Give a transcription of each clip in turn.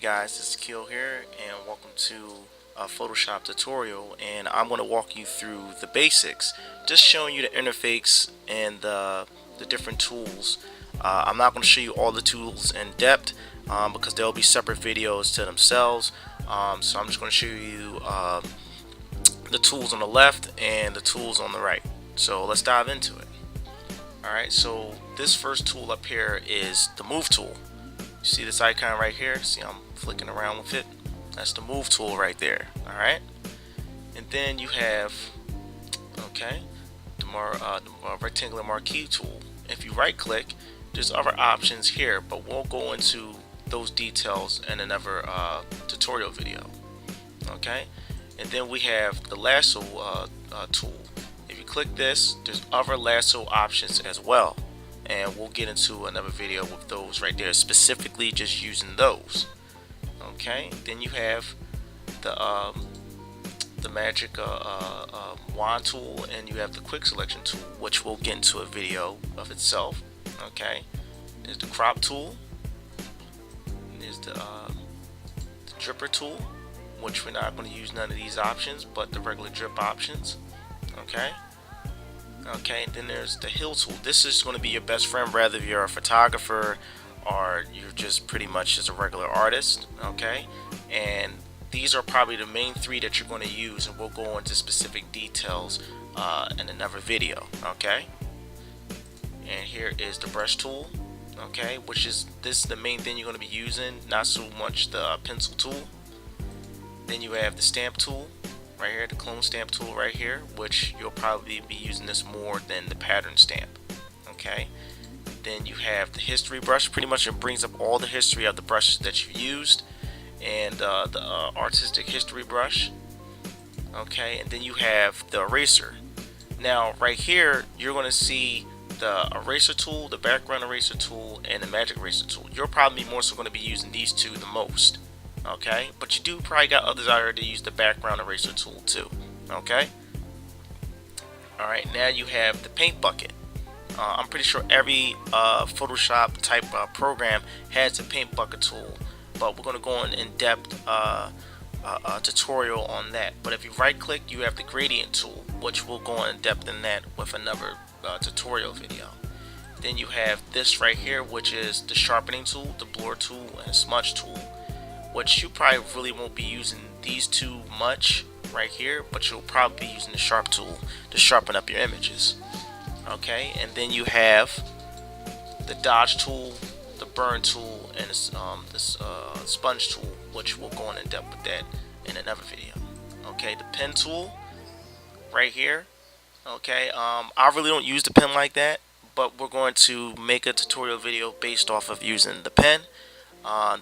guys, this is Kill here, and welcome to a Photoshop tutorial. And I'm going to walk you through the basics, just showing you the interface and the different tools. I'm not going to show you all the tools in depth because there will be separate videos to themselves. So I'm just going to show you the tools on the left and the tools on the right. So let's dive into it. Alright, so this first tool up here is the Move tool. You see this icon right here? See, I'm flicking around with it. That's the Move tool right there. Alright, and then you have the rectangular marquee tool. If you right click, there's other options here, but we'll go into those details in another tutorial video. Okay, and then we have the lasso tool. If you click this, there's other lasso options as well, and we'll get into another video with those right there, specifically just using those. Okay, then you have the magic wand tool, and you have the quick selection tool, which we'll get into a video of itself. Okay, there's the crop tool, there's the dripper tool, which we're not going to use none of these options but the regular drip options. Okay, then there's the hill tool. This is going to be your best friend whether you're a photographer or you're just pretty much just a regular artist. Okay, and these are probably the main three that you're going to use, and we'll go into specific details in another video. Okay, and here is the brush tool. Okay, which is the main thing you're going to be using, not so much the pencil tool. Then you have the stamp tool right here, the clone stamp tool right here, which you'll probably be using this more than the pattern stamp. Okay, then you have the history brush. Pretty much it brings up all the history of the brushes that you used, and the artistic history brush. Okay, and then you have the eraser. Now right here you're going to see the eraser tool, the background eraser tool, and the magic eraser tool. You're probably more so going to be using these two the most. Okay, but you do probably got others out here to use the background eraser tool too. Okay, alright, now you have the paint bucket. I'm pretty sure every Photoshop type program has a paint bucket tool, but we're going to go in depth tutorial on that. But if you right click, you have the gradient tool, which we'll go in depth in that with another tutorial video. Then you have this right here, which is the sharpening tool, the blur tool, and the smudge tool, which you probably really won't be using these two much right here, but you'll probably be using the sharp tool to sharpen up your images. Okay, and then you have the dodge tool, the burn tool, and this sponge tool, which we'll go in depth with that in another video. Okay, the pen tool right here. Okay, I really don't use the pen like that, but we're going to make a tutorial video based off of using the pen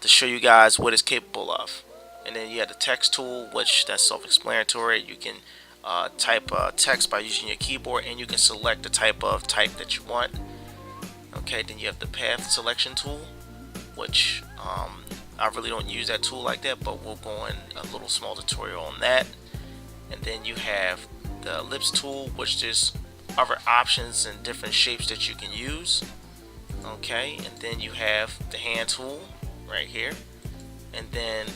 to show you guys what it's capable of. And then you have the text tool, which that's self-explanatory. You can type text by using your keyboard, and you can select the type of type that you want. Okay, then you have the path selection tool, which I really don't use that tool like that, but we'll go in a little small tutorial on that. And then you have the ellipse tool, which is other options and different shapes that you can use. Okay, and then you have the hand tool right here, and then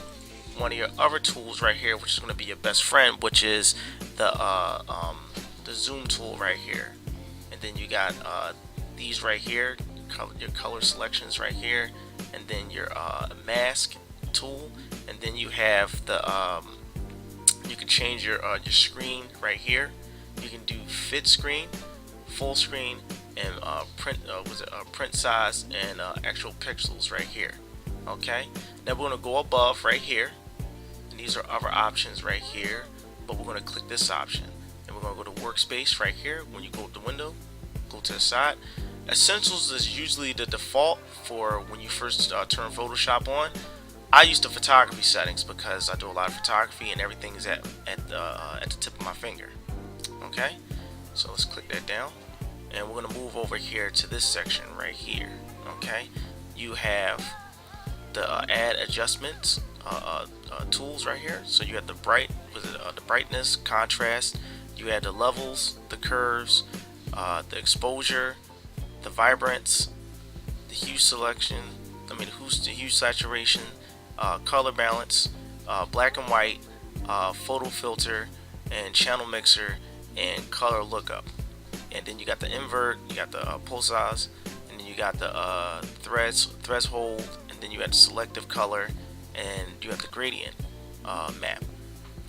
one of your other tools right here, which is going to be your best friend, which is the zoom tool right here. And then you got these right here, your color selections right here, and then your mask tool, and then you have the you can change your screen right here. You can do fit screen, full screen, and print size, and actual pixels right here. Okay, now we're going to go above right here, and these are other options right here, but we're going to click this option, and we're going to go to Workspace right here. When you go to the window, go to the side. Essentials is usually the default for when you first turn Photoshop on. I use the photography settings because I do a lot of photography, and everything is at the tip of my finger. Okay, so let's click that down, and we're going to move over here to this section right here. Okay, you have the add adjustments tools right here. So you have the the brightness, contrast. You have the levels, the curves, the exposure, the vibrance, the hue selection. The hue saturation, color balance, black and white, photo filter, and channel mixer, and color lookup. And then you got the invert, you got the pulse size, and then you got the threshold, and then you got the selective color, and you have the gradient map.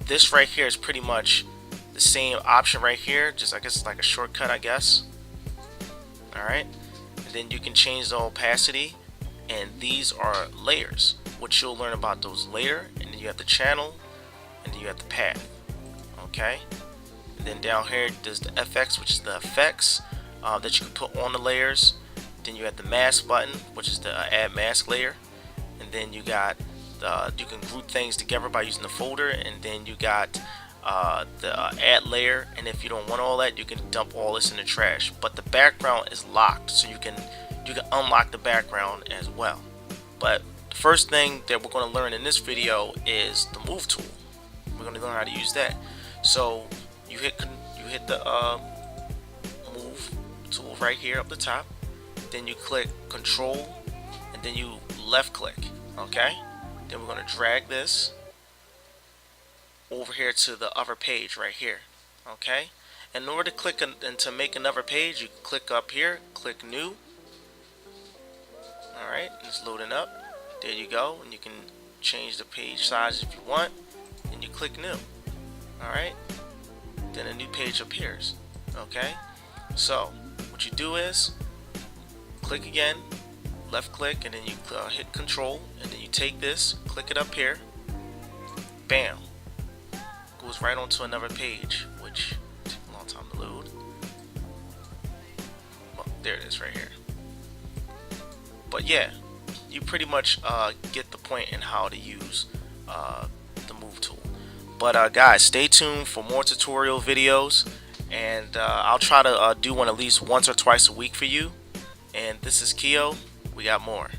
This right here is pretty much the same option right here, just I guess it's like a shortcut, I guess. Alright, and then you can change the opacity, and these are layers, which you'll learn about those later. And then you have the channel, and then you have the path. Okay, and then down here there's the FX, which is the effects that you can put on the layers. Then you have the mask button, which is the add mask layer, and then you got you can group things together by using the folder, and then you got the add layer, and if you don't want all that, you can dump all this in the trash. But the background is locked, so you can unlock the background as well. But the first thing that we're going to learn in this video is the move tool. We're going to learn how to use that. So you hit the move tool right here up the top, then you click control, and then you left click. Okay, then we're going to drag this over here to the other page right here. Okay, in order to click and to make another page, you click up here, click new. Alright, it's loading up. There you go, and you can change the page size if you want, and you click new. Alright, then a new page appears. Okay, so what you do is click again, left click, and then you hit control, and then you take this, click it up here, bam, goes right onto another page, which takes a long time to load. Well, there it is right here. But yeah, you pretty much get the point in how to use the move tool. But guys, stay tuned for more tutorial videos, and I'll try to do one at least once or twice a week for you. And this is Keo. We got more.